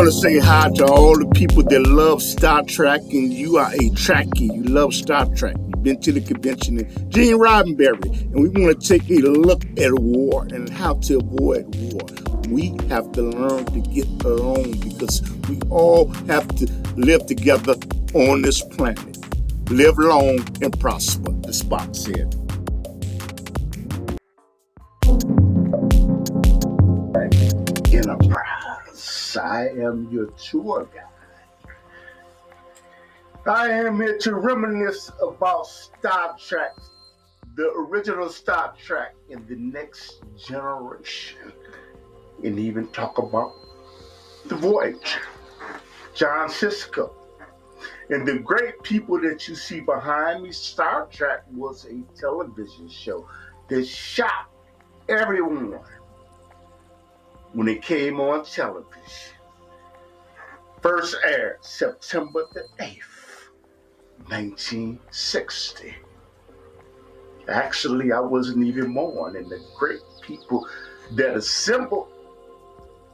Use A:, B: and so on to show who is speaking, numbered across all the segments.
A: want to say hi to all the people that love Star Trek, and you are a Trekkie. You love Star Trek. You've been to the convention in Gene Roddenberry, and we want to take a look at war and how to avoid war. We have to learn to get along because we all have to live together on this planet. Live long and prosper, as Spock said. Enterprise. I am your tour guide. I am here to reminisce about Star Trek, the original Star Trek in the next generation, and even talk about the voyage, John Sisko, and the great people that you see behind me. Star Trek was a television show that shocked everyone when it came on television. First aired September the 8th, 1960. Actually, I wasn't even born, and the great people that assembled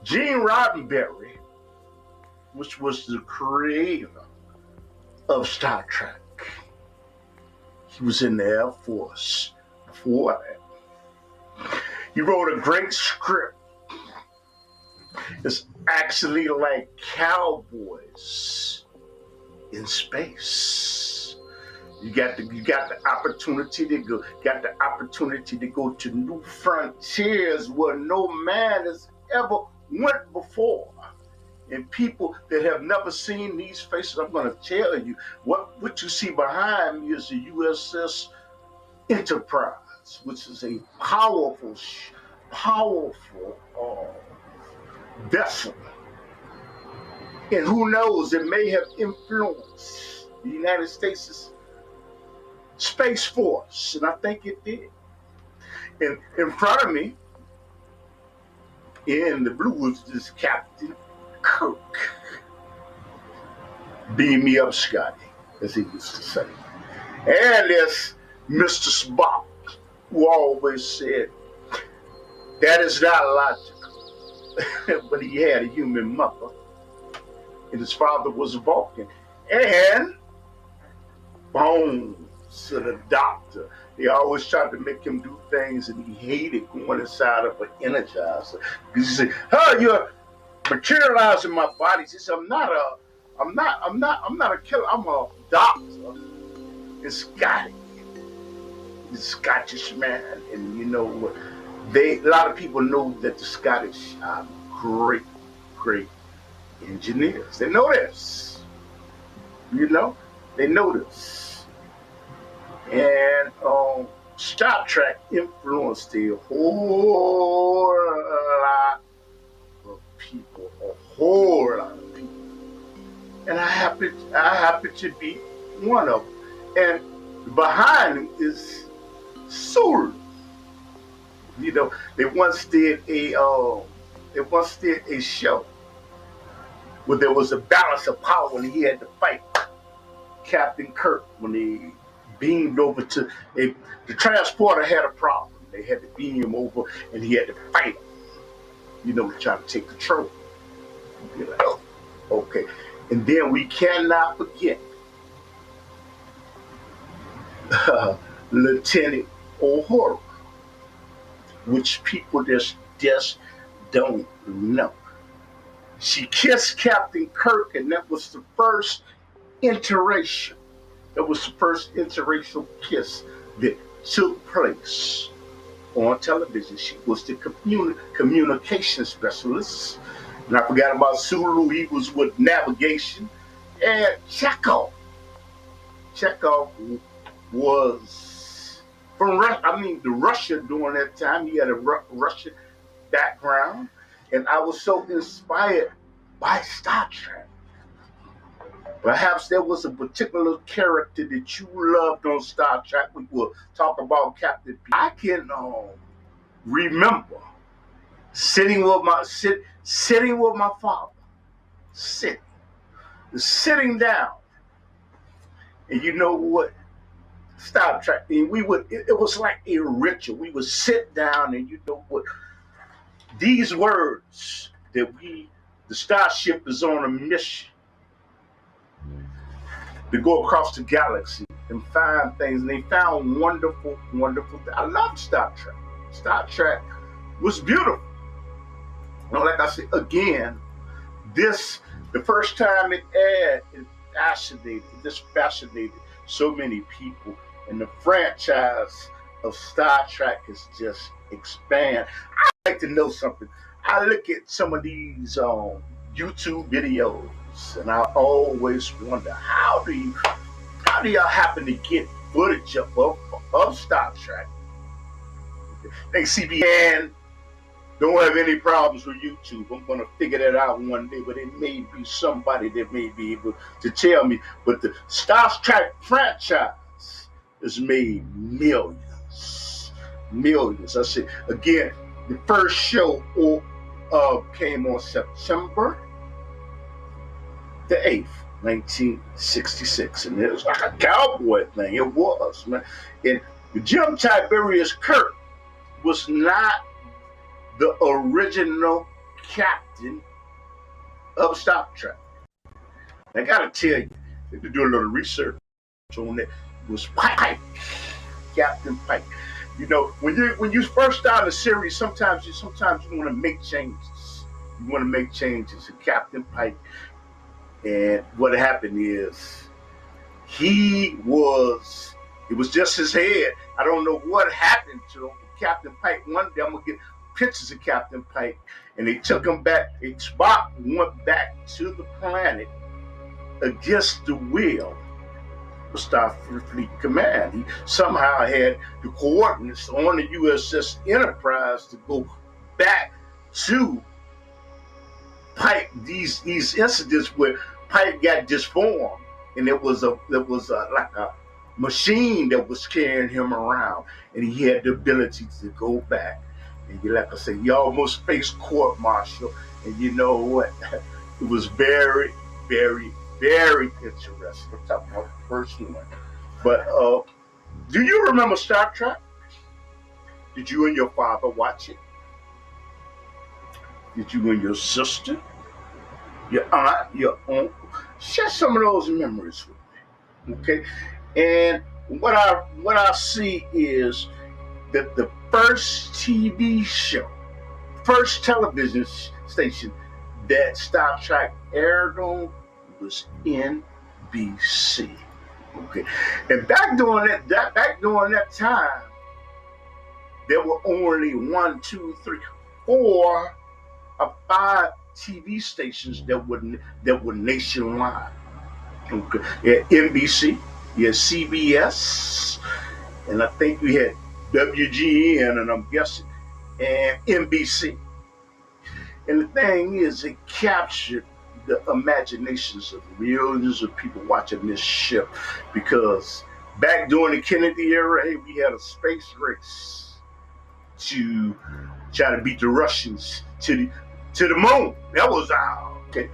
A: Gene Roddenberry, which was the creator of Star Trek. He was in the Air Force before that. He wrote a great script. It's actually like cowboys in space. You got the opportunity to go to new frontiers where no man has ever went before. And people that have never seen these faces, I'm going to tell you, what you see behind me is the USS Enterprise, which is a powerful vessel. And who knows, it may have influenced the United States' Space Force, and I think it did. And in front of me, in the blue, is Captain Kirk. Beam me up, Scotty, as he used to say. And there's Mr. Spock, who always said, that is not logical. But he had a human mother, and his father was a Vulcan. And Bones, the doctor, they always tried to make him do things, and he hated going inside of an energizer because he said, "Oh, you're materializing my body." He said, I'm not a killer. I'm a doctor." It's Scotty, the Scottish man, and you know what? A lot of people know that the Scottish are great engineers. They know this. You know, they know this. And Star Trek influenced a whole lot of people, And I happen to be one of them. And behind him is Sulu. You know, they once did a show where there was a balance of power when he had to fight Captain Kirk when he beamed over to the transporter had a problem. They had to beam him over, and he had to fight him. You know, trying to take control. You're like, oh, okay. And then we cannot forget Lieutenant Uhura, which people just don't know. She kissed Captain Kirk, and that was the first interracial. That was the first interracial kiss that took place on television. She was the communication specialist. And I forgot about Sulu. He was with navigation. And Chekov. Chekov was from Russia during that time. He had a Russian background. And I was so inspired by Star Trek. Perhaps there was a particular character that you loved on Star Trek. We will talk about Captain P. I can remember sitting with my father, sitting down, and you know what? Star Trek. And it was like a ritual. We would sit down, and you know what? These words that we the starship is on a mission to go across the galaxy and find things. And they found wonderful, wonderful things. I love Star Trek. Star Trek was beautiful. And like I said, again, the first time it aired, it fascinated so many people. And the franchise of Star Trek has just expanded. I'd like to know something. I look at some of these YouTube videos, and I always wonder, how do y'all happen to get footage of Star Trek? They CBS don't have any problems with YouTube. I'm going to figure that out one day, but it may be somebody that may be able to tell me. But the Star Trek franchise has made millions. Millions. I said, again, the first show came on September the 8th, 1966. And it was like a cowboy thing. It was, man. And Jim Tiberius Kirk was not the original captain of Star Trek. I gotta tell you, if you do a little research on that, it was Pike, Captain Pike. You know, when you first start a series, sometimes you want to make changes. You want to make changes to Captain Pike, and what happened is it was just his head. I don't know what happened to Captain Pike. One day I'm gonna get pictures of Captain Pike, and they took him back. Spock went back to the planet against the will of Starfleet Command. He somehow had the coordinates on the USS Enterprise to go back to Pike. These incidents where Pike got disformed, and it was like a machine that was carrying him around, and he had the ability to go back. And like I said, he almost faced court-martial. And you know what? It was very, very, very interesting. I'm talking about the first one. But do you remember Star Trek? Did you and your father watch it? Did you and your sister, your aunt, your uncle? Share some of those memories with me. Okay? And what I see is that the first TV show, first television station that Star Trek aired on was NBC. Okay, and back during that time, there were only 1, 2, 3, 4, or 5 TV stations that were nationwide. Okay, you had NBC, you had CBS, and I think we had WGN, and I'm guessing, and NBC. And the thing is, it captured the imaginations of millions of people watching this show, because back during the Kennedy era, hey, we had a space race to try to beat the Russians to the moon. That was our okay.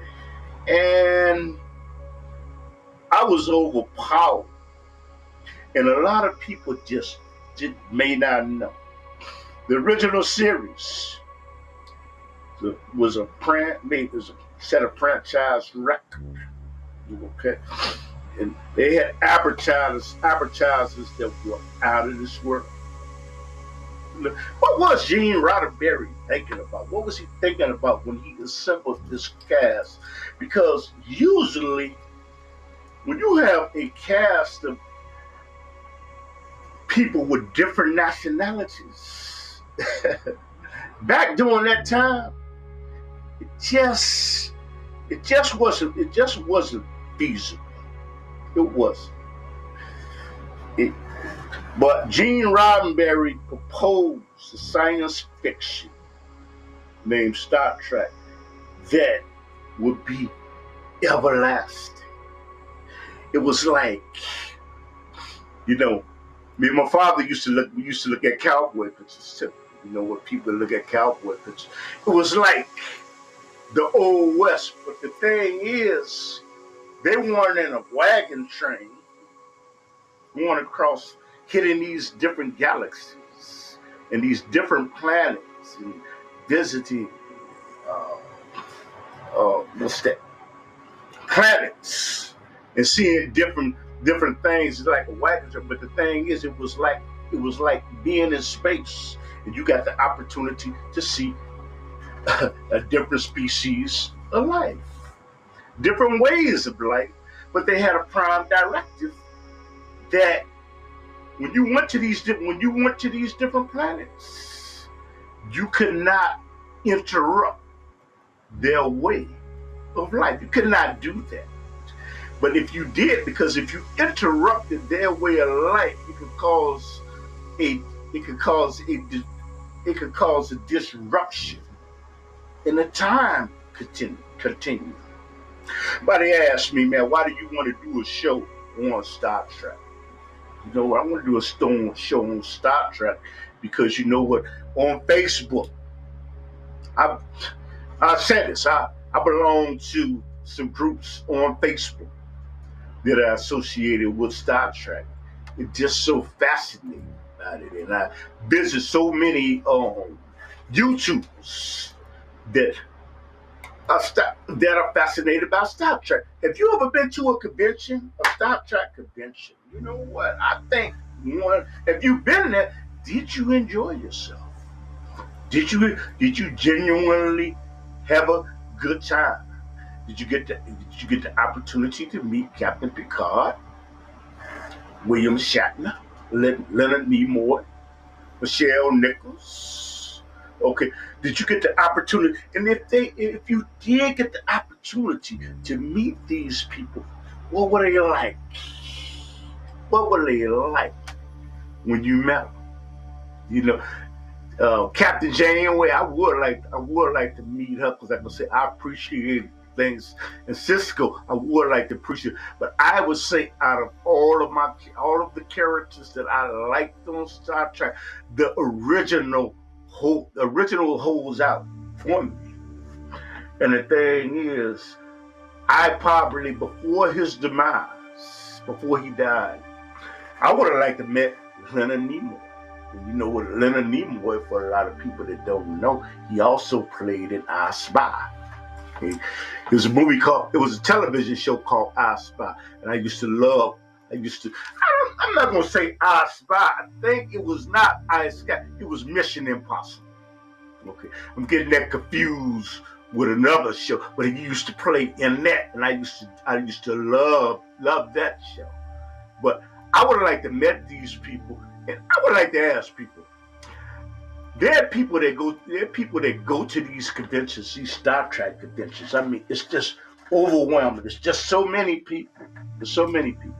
A: And I was overpowered, and a lot of people just may not know. The original series was a set of franchise record. Okay, and they had advertisers that were out of this world. What was Gene Roddenberry thinking about? What was he thinking about when he assembled this cast? Because usually, when you have a cast of people with different nationalities, back during that time, it just wasn't feasible. It wasn't. But Gene Roddenberry proposed a science fiction named Star Trek that would be everlasting. It was like, me and my father used to look at cowboy pictures too. When people look at cowboy pictures, it was like the old West. But the thing is, they weren't in a wagon train going across, hitting these different galaxies and these different planets and visiting what's that? Planets and seeing different things. It's like a wagon, but the thing is, it was like being in space, and you got the opportunity to see a different species of life, different ways of life, but they had a prime directive that when you went to these different planets, you could not interrupt their way of life. You could not do that. But if you did, because if you interrupted their way of life, it could cause a disruption in the time continue. Somebody asked me, man, why do you want to do a show on Star Trek? You know what? I want to do a show on Star Trek because you know what? On Facebook, I said this. I belong to some groups on Facebook that are associated with Star Trek. It's just so fascinating about it, and I visit so many YouTubers that are fascinated about Star Trek. Have you ever been to a convention, a Star Trek convention? You know what? I think have you been there? Did you enjoy yourself? Did you genuinely have a good time? Did you get the opportunity to meet Captain Picard, William Shatner, Leonard Nimoy, Michelle Nichols? Okay, did you get the opportunity? And if you did get the opportunity to meet these people, what were they like? What were they like when you met them? You know, Captain Janeway, I would like to meet her because, like I said, I appreciate things. And Cisco, I would like to appreciate. But I would say, out of all of the characters that I liked on Star Trek, the original holds out for me. And the thing is, I probably before his demise, before he died, I would have liked to meet Leonard Nimoy. And you know what, Leonard Nimoy, for a lot of people that don't know, he also played in I Spy. It was a television show called I Spy, and I'm not gonna say I Spy. I think it was not I Spy. It was Mission Impossible. Okay, I'm getting that confused with another show, but he used to play in that, and I used to love that show. But I would like to meet these people, and I would like to ask people. There are people that go to these conventions, these Star Trek conventions. I mean, it's just overwhelming. There's just so many people. There's so many people.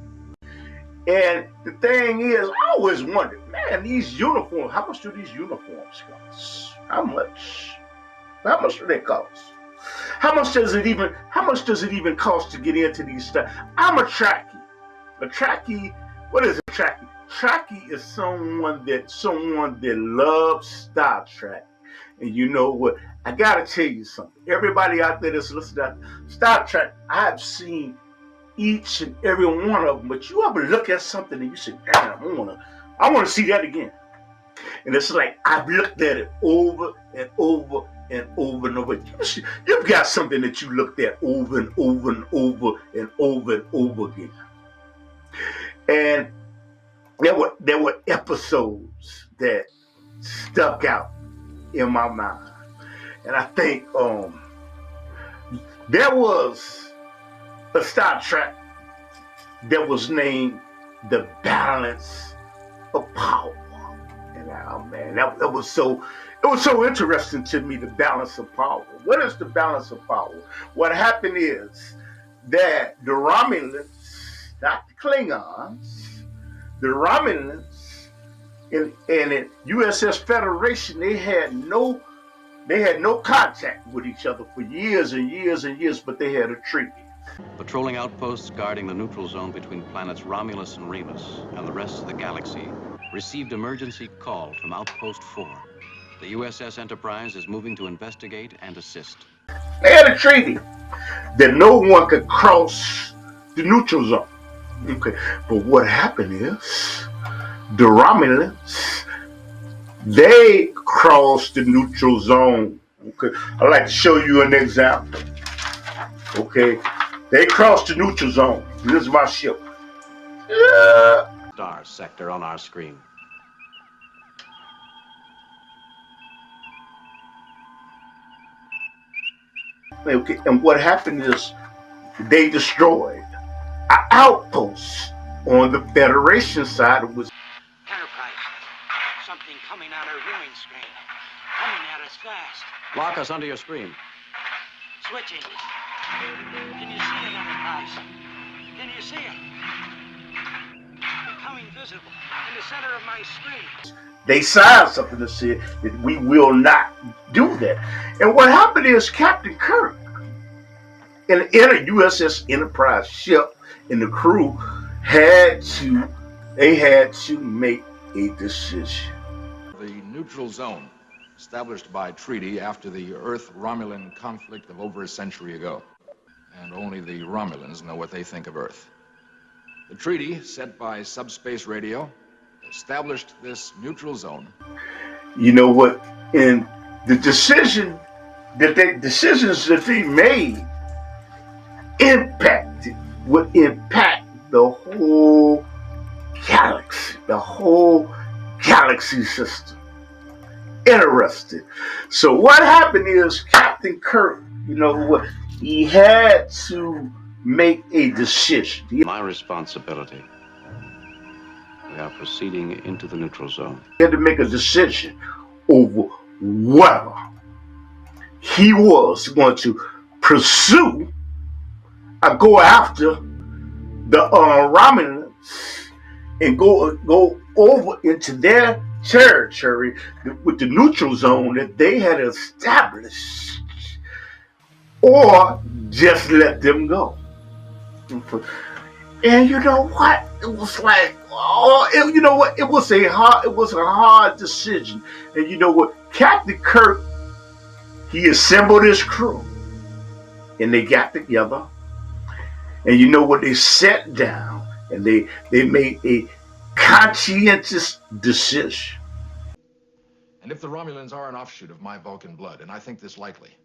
A: And the thing is, I always wondered, man, these uniforms, how much do these uniforms cost? How much? How much do they cost? How much does it even cost to get into these stuff? I'm a Trekkie. A Trekkie, what is a Trekkie? Trekkie is someone that loves Star Trek. And you know what? I gotta tell you something. Everybody out there that's listening to Star Trek, I've seen each and every one of them. But you ever look at something and you say, damn, I wanna see that again. And it's like I've looked at it over and over and over and over. You've got something that you looked at over and over and over and over and over again. And there were episodes that stuck out in my mind. And I think there was a Star Trek that was named The Balance of Power. And man, it was so interesting to me, the balance of power. What is the balance of power? What happened is that the Romulans, not the Klingons, the Romulans in USS Federation, they had no contact with each other for years and years and years, but they had a treaty.
B: Patrolling outposts guarding the neutral zone between planets Romulus and Remus and the rest of the galaxy received emergency call from Outpost 4. The USS Enterprise is moving to investigate and assist.
A: They had a treaty that no one could cross the neutral zone. Okay, but what happened is the Romulans, they crossed the neutral zone. Okay, I'd like to show you an example. Okay, they crossed the neutral zone. This is my ship. Yeah.
B: Star sector on our screen.
A: Okay, and what happened is they destroyed an outpost on the Federation side. It was
C: Enterprise. Something coming on our viewing screen. Coming at us fast.
B: Lock us under your screen.
C: Switching. Can you see it, Enterprise? Can you see it? Becoming visible in the center of my screen.
A: they signed something that said that we will not do that. And what happened is Captain Kirk in a USS Enterprise ship and the crew had to make a decision.
D: The neutral zone, established by treaty after the Earth-Romulan conflict of over a century ago. And only the Romulans know what they think of Earth. The treaty, set by subspace radio, established this neutral zone.
A: You know what? And the decisions that they made would impact the whole galaxy system. Interesting. So what happened is Captain Kirk, you know what? He had to make a decision.
B: My responsibility. We are proceeding into the neutral zone.
A: He had to make a decision over whether he was going to pursue or go after the Romulans and go over into their territory with the neutral zone that they had established, or just let them go. And you know what? It was like, you know what? It was a hard decision. And you know what? Captain Kirk, he assembled his crew, and they got together. And you know what? They sat down and they made a conscientious decision.
D: And if the Romulans are an offshoot of my Vulcan blood, and I think this likely,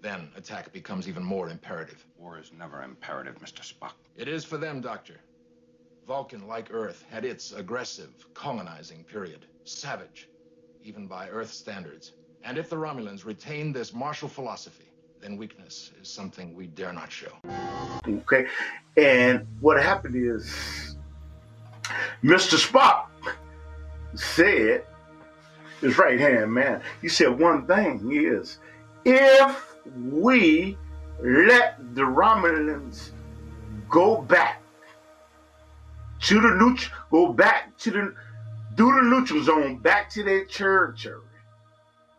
D: then attack becomes even more imperative.
E: War is never imperative, Mr. Spock.
D: It is for them, Doctor. Vulcan, like Earth, had its aggressive, colonizing period. Savage, even by Earth standards. And if the Romulans retain this martial philosophy, then weakness is something we dare not show.
A: Okay, and what happened is Mr. Spock said, his right hand man, he said one thing is, if we let the Romulans go back to the neutral zone, back to their territory,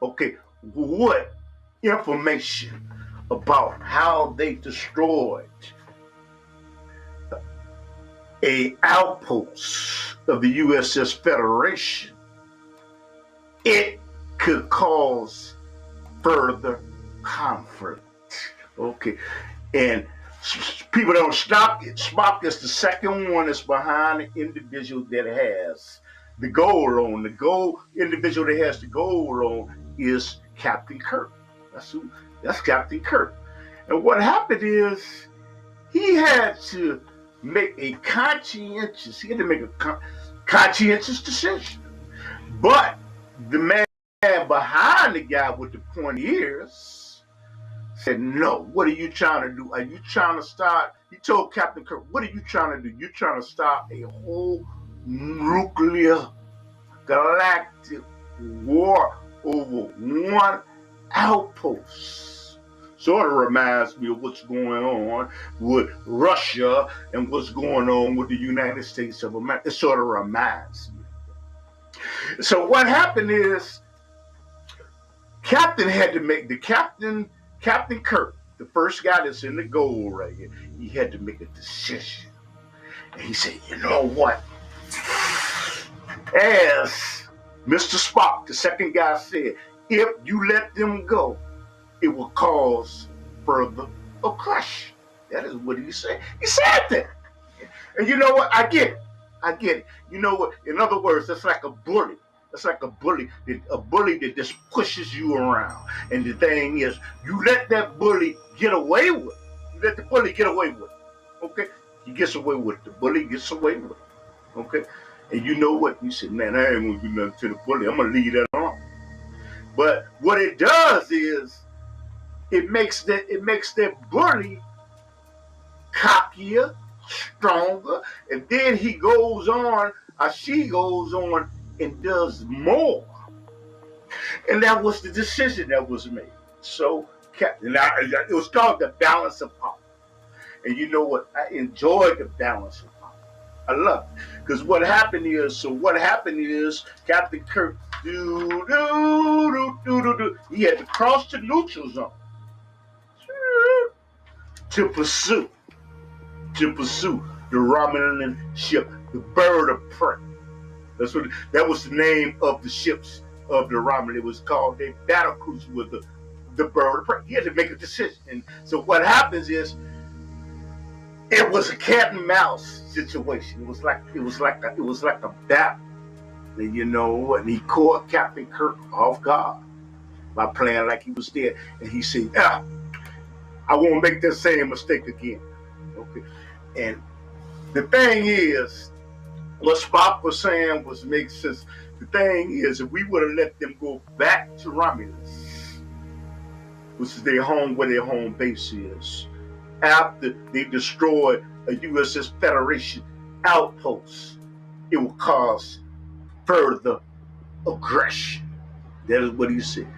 A: okay, what information about how they destroyed a outpost of the USS Federation, it could cause further conflict. Okay, and people don't stop it. Spock is the second one that's behind the individual that has the gold on. The individual that has the gold on is Captain Kirk. That's Captain Kirk. And what happened is he had to make a conscientious decision. But the man behind the guy with the pointy ears said, no, what are you trying to do? Are you trying to start? He told Captain Kirk, what are you trying to do? You're trying to start a whole nuclear galactic war over one outpost. Sort of reminds me of what's going on with Russia and what's going on with the United States of America. It sort of reminds me. So what happened is Captain Kirk, the first guy that's in the gold right here, he had to make a decision. And he said, you know what? As Mr. Spock, the second guy, said, if you let them go, it will cause further aggression. That is what he said. He said that. And you know what? I get it. You know what? In other words, that's like a bully. That's like a bully that just pushes you around. And the thing is, you let that bully get away with it, let the bully get away with it. Okay? He gets away with it. The bully gets away with it. Okay? And you know what? You said, man, I ain't gonna do nothing to the bully. I'm gonna leave that alone. But what it does is it makes that bully cockier, stronger, and then he goes on, or she goes on and does more. And that was the decision that was made. So, it was called the balance of power. And you know what? I enjoyed the balance of power. I love it. Because what happened is, Captain Kirk, he had to cross the neutral zone to pursue the Romulan ship, the Bird of Prey. That was the name of the ships of the Romulan. It was called, their battle cruiser with the Bird of Prey. He had to make a decision. And so what happens is, it was a cat and mouse situation. It was like a battle. And you know, and he caught Captain Kirk off guard by playing like he was dead. And he said, I won't make that same mistake again. Okay. And the thing is, what Spock was saying makes sense. The thing is, if we would have let them go back to Romulus, which is their home, where their home base is, after they destroyed a USS Federation outpost, it will cause further aggression. That is what he said.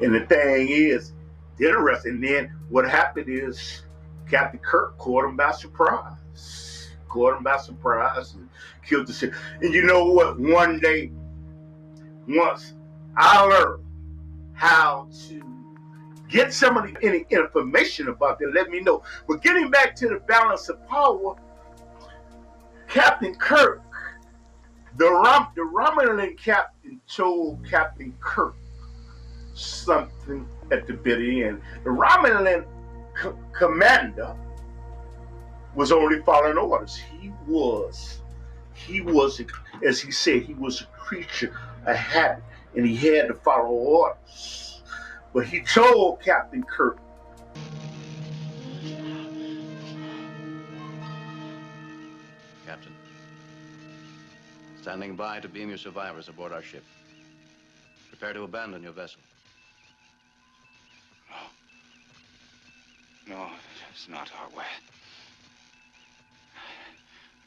A: And the thing is, interesting. And then what happened is, Captain Kirk caught him by surprise. And killed the ship. And you know what? One day, once I learned how to get some of any information about that, let me know. But getting back to the balance of power, Captain Kirk, the Romulan captain told Captain Kirk something at the very end. The Romulan commander was only following orders. He was, as he said, he was a creature, a habit, and he had to follow orders. But he told Captain Kirk,
B: Captain, standing by to beam your survivors aboard our ship. Prepare to abandon your vessel.
E: No, it's not our way.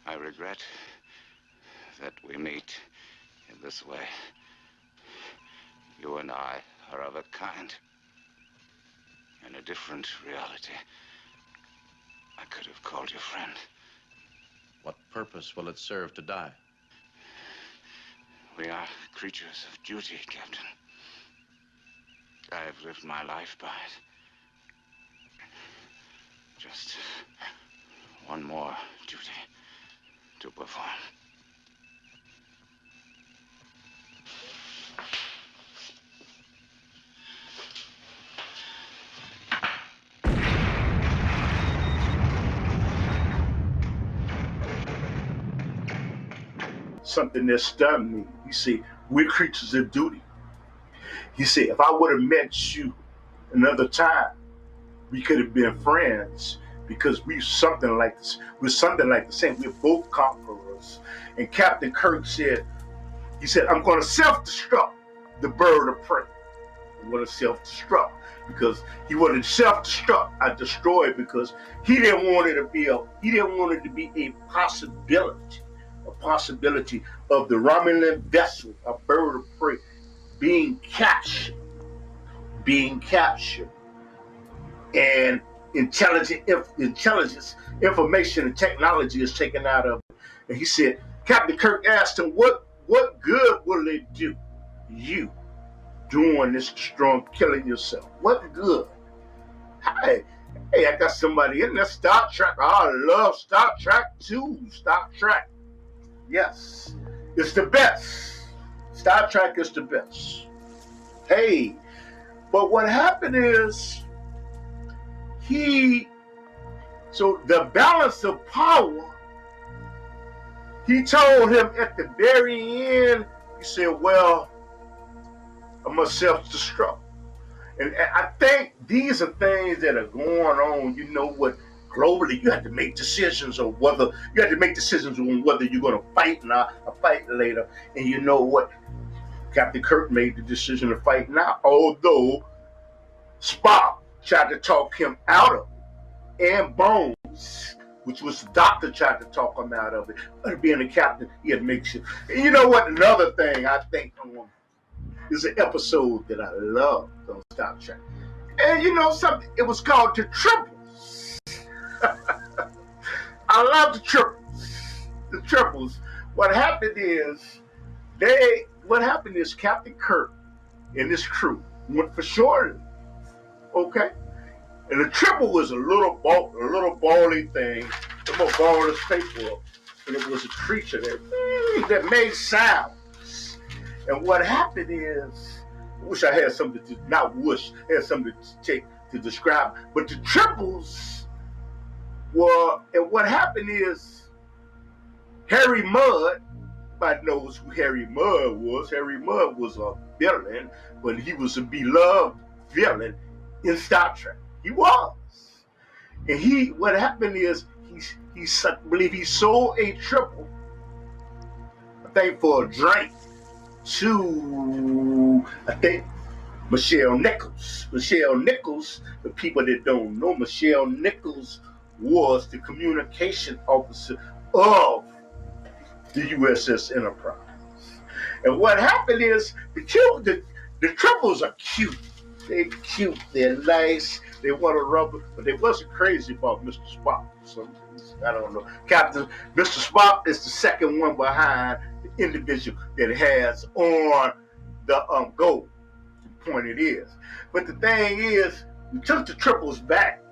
E: I regret that we meet in this way. You and I are of a kind. In a different reality, I could have called you friend.
B: What purpose will it serve to die?
E: We are creatures of duty, Captain. I have lived my life by it. Just one more duty to perform.
A: something that stunned me. He said, we're creatures of duty. He said, if I would have met you another time, we could have been friends because we're something like this. We're something like the same. We're both conquerors. And Captain Kirk said, he said, I'm going to self-destruct the bird of prey. I'm going to self-destruct because he wanted to self-destruct. I destroyed because he didn't want it to be a possibility of the Romulan vessel, a bird of prey, being captured, and intelligence, information, and technology is taken out of it. And he said, Captain Kirk asked him, what good will it do you doing this strong, killing yourself? What good? Hey, I got somebody in there. Star Trek. Oh, I love Star Trek too. Star Trek. Yes, it's the best. Star Trek is the best. Hey, but what happened is so the balance of power, he told him at the very end, he said, well, I'm going to self-destruct. And I think these are things that are going on, you know what, globally. You have to make decisions on whether you're going to fight now or fight later. And you know what? Captain Kirk made the decision to fight now, although Spock tried to talk him out of it, and Bones, which was the doctor, tried to talk him out of it. But being a captain, he had to make sure. And you know what? Another thing I think is an episode that I love on Star Trek. And you know something? It was called The Triples. I love the Triples. The Triples. What happened is Captain Kirk and his crew went for shore. Okay? And the triple was a little bally thing, a more ball as paper, and it was a creature that made sounds. And what happened is, I wish I had something to, not wish, I had something to take to describe, but the triples were, and what happened is, Harry Mudd, everybody knows who Harry Mudd was. Harry Mudd was a villain, but he was a beloved villain in Star Trek. He was. And what happened is, I believe he sold a triple, I think for a drink, to, I think, Michelle Nichols. Michelle Nichols, the people that don't know, Michelle Nichols was the communication officer of the USS Enterprise. And what happened is, the triples are cute. They're cute, they're nice, they want to rubber, but they wasn't crazy about Mr. Spock. So, I don't know. Mr. Spock is the second one behind the individual that has on the gold. The point it is. But the thing is, we took the triples back.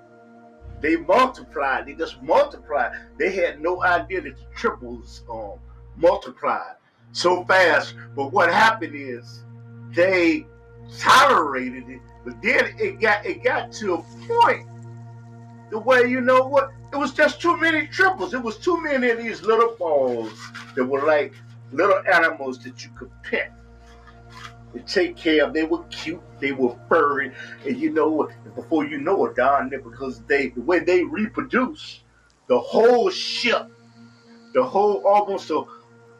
A: They multiplied. They just multiplied. They had no idea that the triples multiplied so fast. But what happened is, they tolerated it, but then it got to a point the way, you know what, it was just too many triples. It was too many of these little balls that were like little animals that you could pet and take care of. They were cute, they were furry, and you know what, before you know it, darn it, because the way they reproduce, the whole ship, almost, so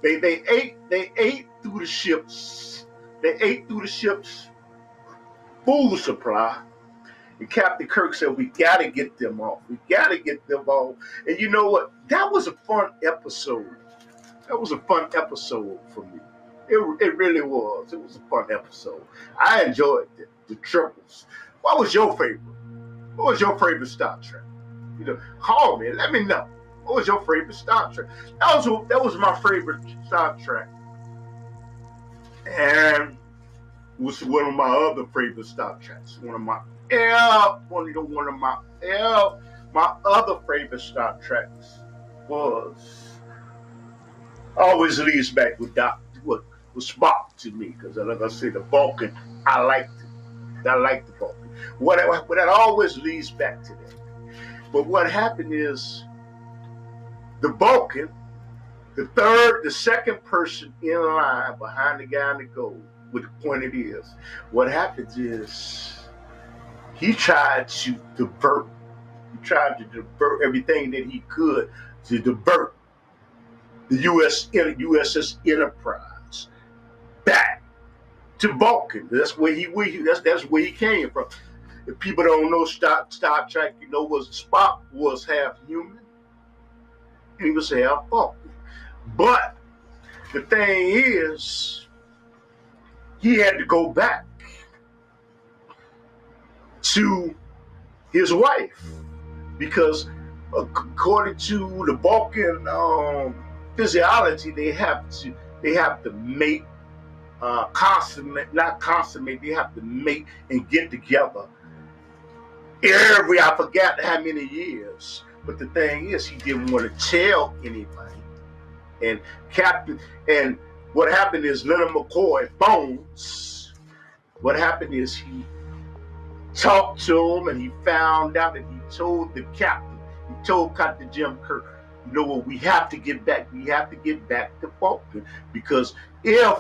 A: they ate through the ships. They ate through the ship's food supply. And Captain Kirk said, we got to get them off. We got to get them off. And you know what? That was a fun episode. That was a fun episode for me. It really was. It was a fun episode. I enjoyed it. The triples. What was your favorite? What was your favorite Star Trek? You know, call me and let me know. What was your favorite Star Trek? That was my favorite Star Trek. And it was one of my other favorite Star Treks. My other favorite Star Treks was, always leads back with Spock to me, because like I say, the Vulcan, I liked it. I liked the Vulcan. But that always leads back to that. But what happened is, the Vulcan, the second person in line behind the guy in the gold, what the point it is, what happens is, he tried to divert everything that he could to divert the USS Enterprise back to Vulcan. That's where he came from. If people don't know Star Trek, you know, Spock was half human, he was half Vulcan. But the thing is, he had to go back to his wife, because according to the Vulcan physiology, they have to mate, they have to mate and get together I forgot how many years. But the thing is, he didn't want to tell anybody. And what happened is, Leonard McCoy, Bones, what happened is, he talked to him and he found out, and he told the captain, he told Captain Jim Kirk, you know what, we have to get back to Vulcan, because if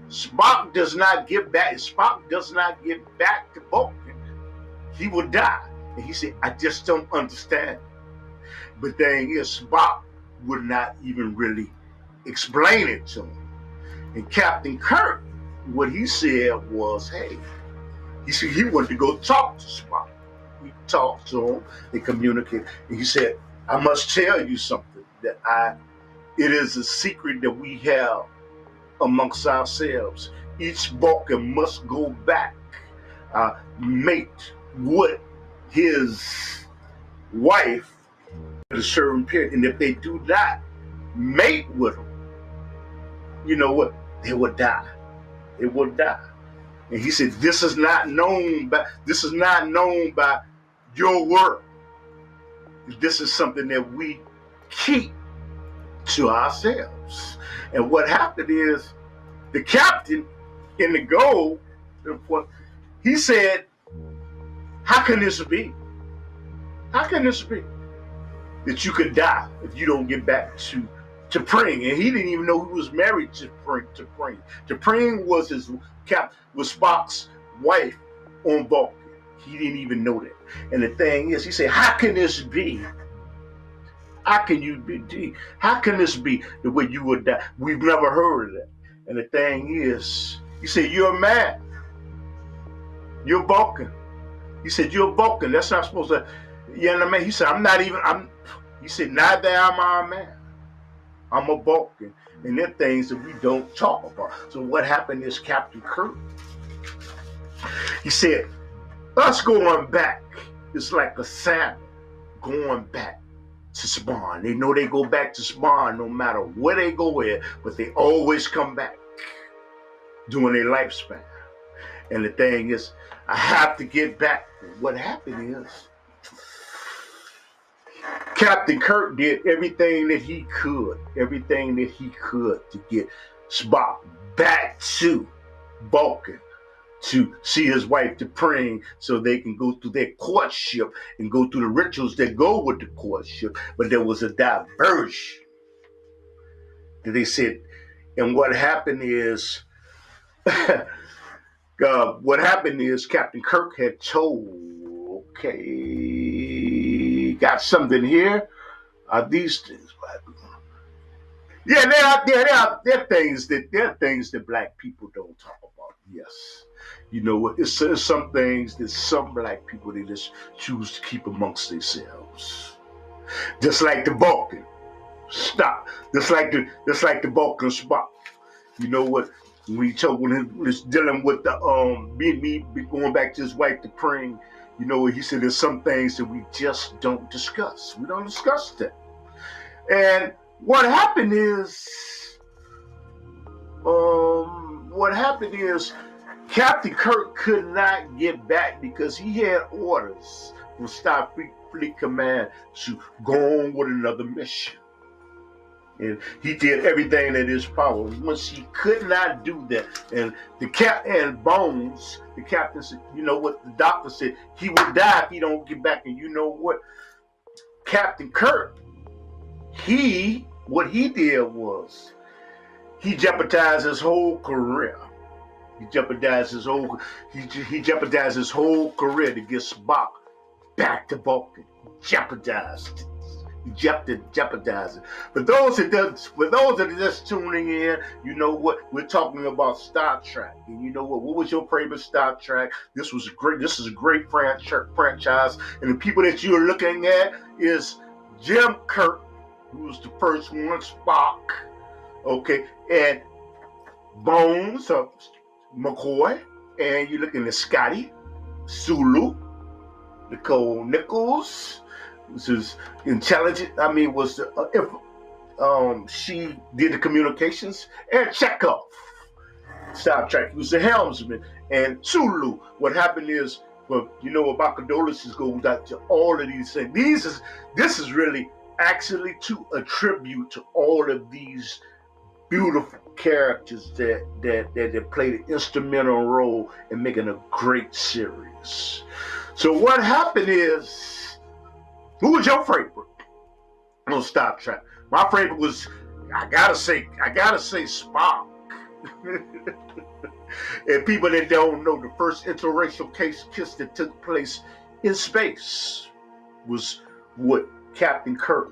A: Spock does not get back to Vulcan, he will die. And he said, I just don't understand. But the thing is, Spock would not even really explain it to him. And Captain Kirk, what he said was, hey, he said he wanted to go talk to Spock. He talked to him, they communicated. And he said, I must tell you something, that it is a secret that we have amongst ourselves. Each Vulcan must go back, mate with his wife at a certain period. And if they do not mate with him, you know what? They will die. They will die. And he said, this is not known by your world. This is something that we keep to ourselves. And what happened is, the captain in the goal, he said, how can this be? How can this be that you could die if you don't get back to T'Pring? And he didn't even know who was married to T'Pring. T'Pring was was Spock's wife on Vulcan. He didn't even know that. And the thing is, he said, how can this be? How can this be the way you would die? We've never heard of that. And the thing is, he said, you're a man. You're Vulcan. He said, you're a Vulcan. That's not supposed to, you know what I mean? He said, he said, neither am I a man. I'm a Vulcan. And they're things that we don't talk about. So what happened is Captain Kirk, he said, us going back is like a salmon going back to spawn. They know they go back to spawn no matter where they go in, but they always come back during their lifespan. And the thing is, I have to get back. What happened is, Captain Kirk did everything that he could to get Spock back to Vulcan, to see his wife T'Pring, so they can go through their courtship and go through the rituals that go with the courtship. But there was a diversion that they said. And what happened is, Captain Kirk had told, okay, got something here. Are these things? Yeah, there are things that black people don't talk about. Yes. You know what? It's some things that some black people, they just choose to keep amongst themselves. Just like the Vulcan. Stop. Just like the Vulcan Spock. You know what? When he was dealing with the me going back to his wife T'Pring, you know, he said there's some things that we just don't discuss. We don't discuss that. And what happened is Captain Kirk could not get back because he had orders from Starfleet Command to go on with another mission. And he did everything in his power. Once he could not do that, and Bones, the captain said, you know what, the doctor said, he will die if he don't get back. And you know what? Captain Kirk, what he did was, he jeopardized his whole career. He jeopardized his whole career to get Spock back to Vulcan. Jeopardized it. For those that are just tuning in, you know what? We're talking about Star Trek. And you know what? What was your favorite Star Trek? This is a great franchise. And the people that you're looking at is Jim Kirk, who was the first one, Spock. Okay. And Bones of McCoy. And you're looking at Scotty, Sulu, Nicole Nichols. This is intelligent. She did the communications, and Chekov, Star Trek. He was the helmsman, and Sulu. What happened is, well, you know, about condolences goes out to all of these things. This is really actually to attribute to all of these beautiful characters that played an instrumental role in making a great series. So what happened is, who was your favorite on Star Trek? My favorite was, I gotta say Spock. And people that don't know, the first interracial kiss that took place in space was with Captain Kirk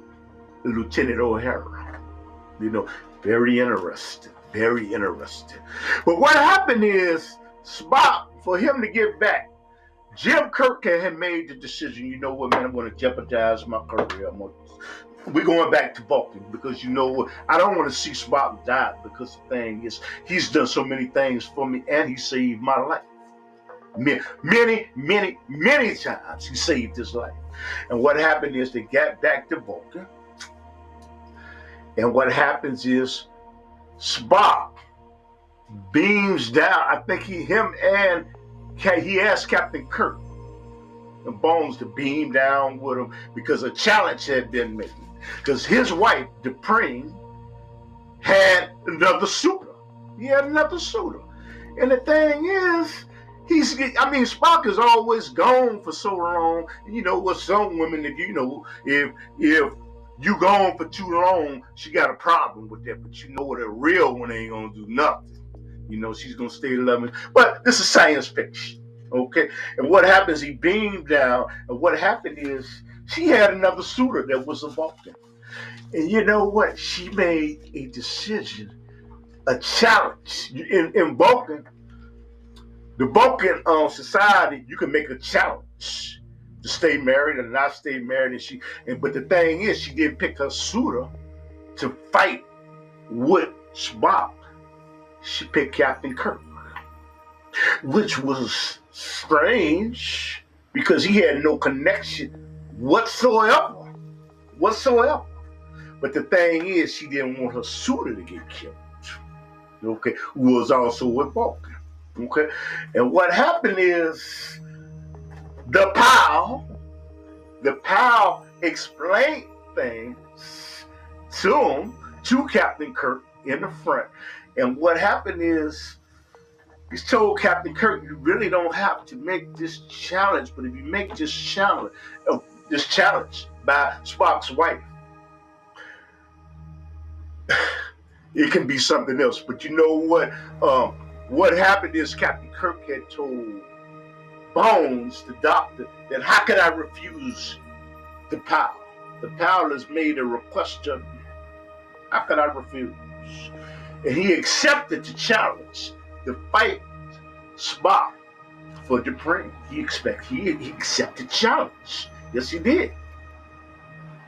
A: and Lieutenant O'Hara. You know, very interesting, very interesting. But what happened is, Spock, for him to get back, Jim Kirk had made the decision, you know what, man, I'm going to jeopardize my career. We're going back to Vulcan because, you know what, I don't want to see Spock die, because the thing is, he's done so many things for me and he saved my life. Many times he saved his life. And what happened is they got back to Vulcan. And what happens is Spock beams down. I think he asked Captain Kirk and Bones to beam down with him because a challenge had been made. Because his wife, Dupree, had another suitor. He had another suitor. And the thing is, Spock is always gone for so long. You know, with some women, if you gone for too long, she got a problem with that. But you know what, a real one ain't gonna do nothing. You know, she's gonna stay loving. But this is science fiction, okay? And what happens, he beamed down, and what happened is she had another suitor that was a Vulcan. And you know what? She made a decision, a challenge. In Vulcan, the Vulcan society, you can make a challenge to stay married or not stay married. But the thing is, she didn't pick her suitor to fight with Spock. She picked Captain Kirk, which was strange because he had no connection whatsoever. But the thing is, she didn't want her suitor to get killed, okay, who was also with Vulcan, okay? And what happened is the PAL explained things to Captain Kirk in the front. And what happened is, he's told Captain Kirk, you really don't have to make this challenge, but if you make this challenge by Spock's wife, it can be something else. But you know what? What happened is Captain Kirk had told Bones, the doctor, that how could I refuse the PAL? The PAL has made a request of me. How could I refuse? And he accepted the challenge to fight Spock for Dupree. He accepted the challenge. Yes, he did.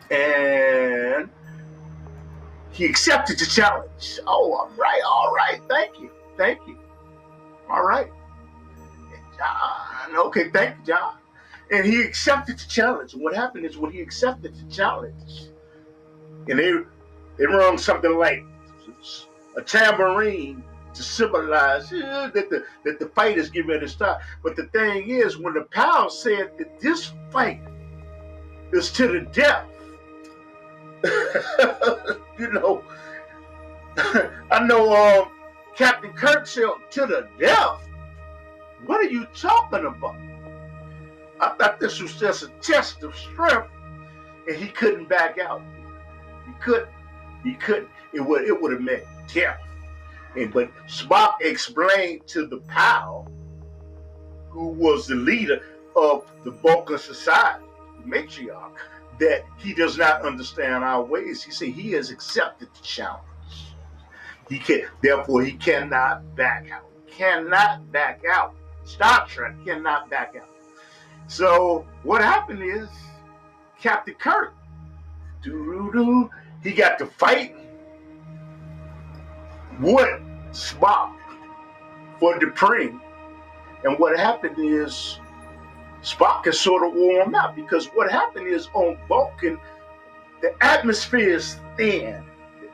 A: And he accepted the challenge. Oh, all right. Thank you. All right. John, okay, thank you, John. And he accepted the challenge. And what happened is, when he accepted the challenge, and they rung something like a tambourine to symbolize that the fight is getting ready to start. But the thing is, when the PAL said that this fight is to the death, you know, I know Captain Kirk said, to the death? What are you talking about? I thought this was just a test of strength, and he couldn't back out. He couldn't. It would have meant death. But Spock explained to the PAL, who was the leader of the Vulcan society, the matriarch, that he does not understand our ways. He said he has accepted the challenge. Therefore, he cannot back out. Cannot back out. Star Trek cannot back out. So what happened is, Captain Kirk, he got to fight with Spock for Dupree. And what happened is, Spock is sort of warmed up, because what happened is, on Vulcan, the atmosphere is thin.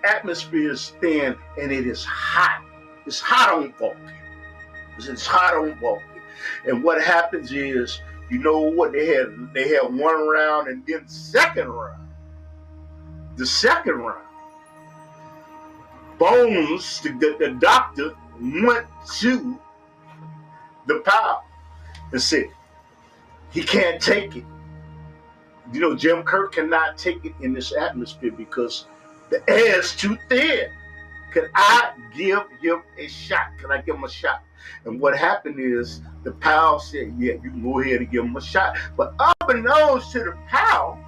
A: And it is hot. It's hot on Vulcan. It's hot on Vulcan. And what happens is, you know what, they had one round, and then the second round, Bones, the doctor, went to the PAL and said, he can't take it. You know, Jim Kirk cannot take it in this atmosphere because the air is too thin. Can I give him a shot? Can I give him a shot? And what happened is the pal said, yeah, you can go ahead and give him a shot. But unbeknownst to the pal,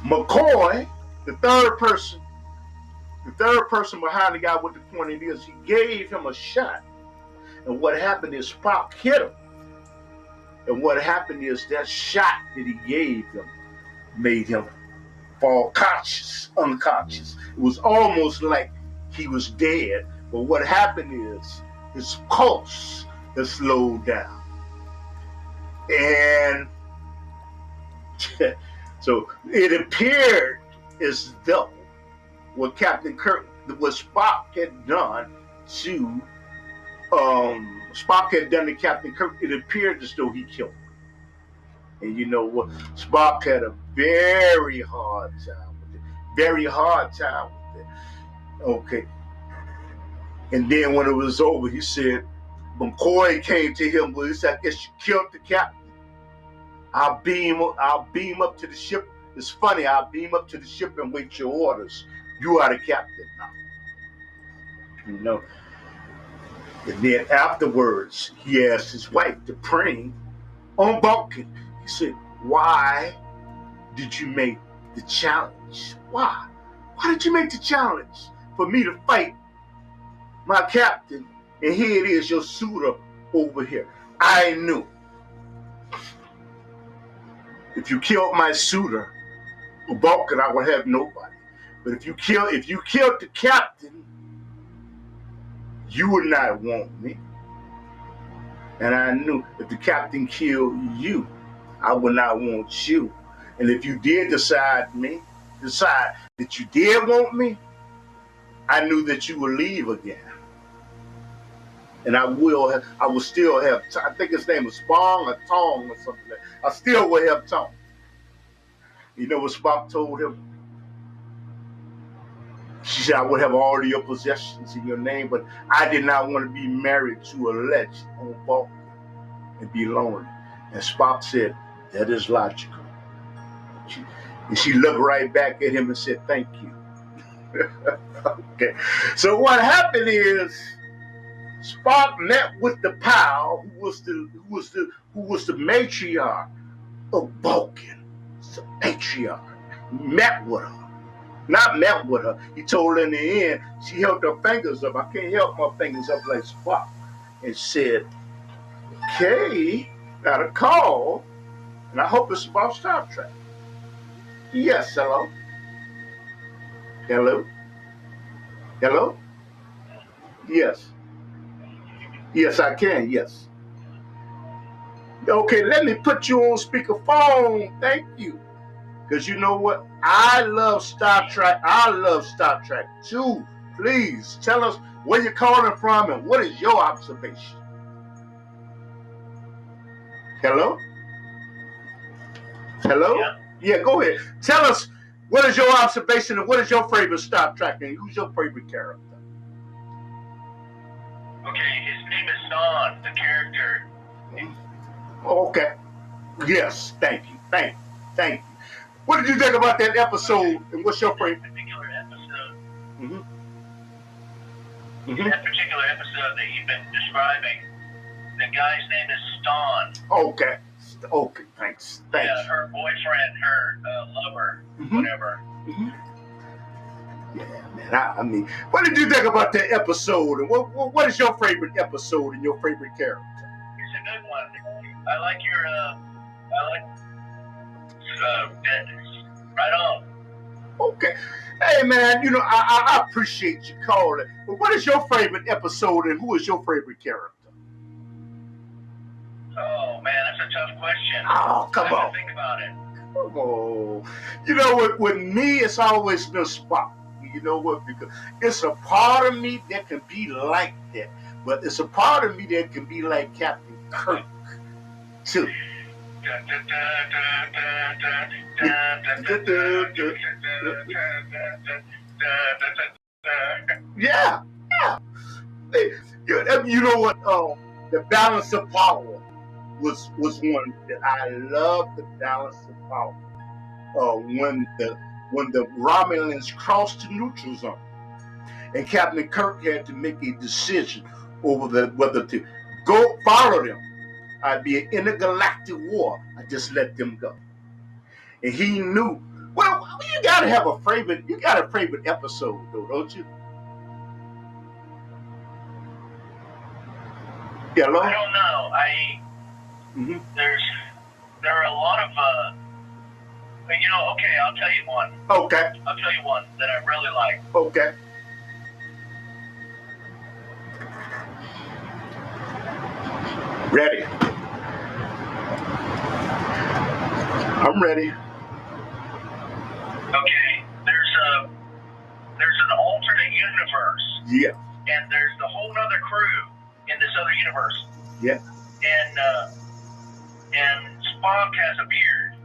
A: McCoy, the third person behind the guy with the pointing ears, he gave him a shot. And what happened is Spock hit him. And what happened is that shot that he gave him made him fall unconscious. It was almost like he was dead. But what happened is his pulse has slowed down. And so it appeared as though what Captain Kirk, what Spock had done to Captain Kirk, it appeared as though he killed him. And you know what? Spock had a very hard time with it. Okay. And then when it was over, he said, McCoy came to him, well, he said, I guess you killed the captain. I'll beam up to the ship. It's funny, I'll beam up to the ship and wait your orders. You are the captain now. You know. And then afterwards, he asked his wife to pray on Vulcan. He said, why did you make the challenge? Why? Why did you make the challenge for me to fight my captain? And here it is, your suitor over here. I knew if you killed my suitor, Vulcan, I would have nobody. But if you killed the captain, you would not want me. And I knew if the captain killed you, I would not want you. And if you did decide that you did want me, I knew that you would leave again. And I will still have, I think his name was Spong or Tong or something like that. I still will have Tong. You know what Spock told him? She said, I would have all of your possessions in your name, but I did not want to be married to a legend on Vulcan and be lonely. And Spock said, that is logical. And she looked right back at him and said, thank you. Okay. So what happened is Spock met with the pal who was the matriarch of Vulcan. It's a matriarch. Not met with her. He told her in the end, she held her fingers up. I can't help my fingers up like Spock. And said, okay, got a call, and I hope it's about Star Trek. Yes, hello? Hello? Hello? Yes. Yes, I can, yes. Okay, let me put you on speakerphone. Thank you. Because you know what? I love Star Trek. I love Star Trek too. Please tell us where you're calling from and what is your observation. Hello? Hello? Yeah, go ahead. Tell us what is your observation and what is your favorite Star Trek and who's your favorite character?
F: Okay, his name is Son, the character.
A: Okay. Yes, thank you. Thank you. What did you think about that episode and what's your favorite?
F: That particular episode.
A: Mm-hmm.
F: That particular episode that you've been describing, the guy's name is Ston.
A: Okay, thanks.
F: Yeah, her boyfriend, her lover, whatever.
A: Mm-hmm. Yeah, man. I mean, what did you think about that episode? And what is your favorite episode and your favorite character?
F: It's a good one. I like your. Right on.
A: Okay. Hey, man. You know, I appreciate you calling. But what is your favorite episode and who is your favorite character?
F: Oh man, that's a tough question.
A: Oh, come on.
F: Think about it.
A: Come on. You know, with me, it's always been Spock. You know what? Because it's a part of me that can be like that, but it's a part of me that can be like Captain Kirk too. Yeah. You know what? The balance of power was one that I love. The balance of power. When when the Romulans crossed the neutral zone. And Captain Kirk had to make a decision over whether to go follow them. I'd be an intergalactic war. I just let them go. And he knew. Well, you gotta have a favorite. You got a favorite episode, though, don't you? Hello?
F: I don't know. There are a lot of okay, I'll tell you one.
A: Okay.
F: I'll tell you one that I really like.
A: Okay. Ready. I'm ready.
F: Okay. There's an alternate universe.
A: Yeah.
F: And there's the whole other crew in this other universe.
A: Yeah.
F: And Spock has a beard.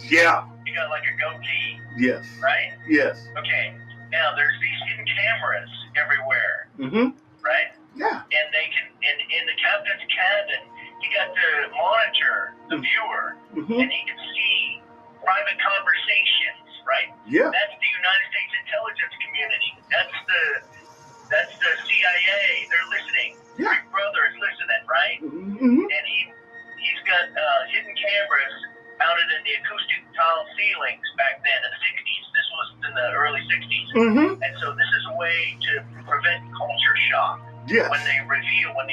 A: Yeah.
F: He got like a goatee.
A: Yes.
F: Right?
A: Yes.
F: Okay. Now there's these hidden cameras everywhere.
A: Mm-hmm.
F: Right?
A: Yeah.
F: And they can in the captain's cabin, he got to monitor the viewer, and he can see private conversations, right?
A: Yeah.
F: That's the United States intelligence community. That's the CIA. They're listening.
A: Yeah.
F: Big Brother is listening, right?
A: Mm-hmm.
F: And he's got hidden cameras mounted in the acoustic tile ceilings back then in the 60s. This was in the early 60s.
A: Mm-hmm.
F: And so this is a way to prevent culture shock.
A: Yes.
F: When the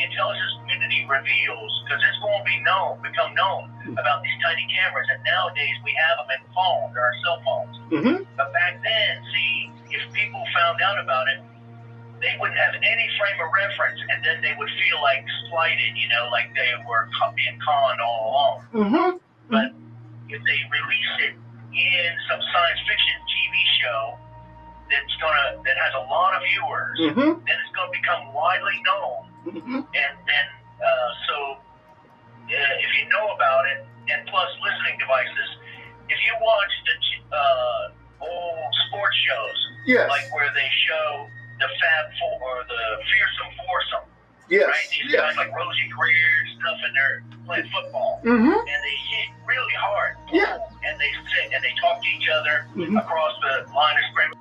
F: intelligence community reveals, because it's going to become known about these tiny cameras, and nowadays we have them in phones or our cell phones.
A: Mm-hmm.
F: But back then, see, if people found out about it, they wouldn't have any frame of reference, and then they would feel like slighted, like they were being conned all along.
A: Mm-hmm.
F: But if they release it in some science fiction TV show that has a lot of viewers, then it's going to become widely known. And then, if you know about it, and plus listening devices, if you watch the old sports shows,
A: Yes.
F: like where they show the Fab Four or the Fearsome Foursome,
A: Yes.
F: right? These
A: Yes.
F: guys like Rosie Greer and stuff, and they're playing football,
A: Mm-hmm.
F: and they hit really hard,
A: Yeah.
F: and they sit and they talk to each other across the line of scrimmage.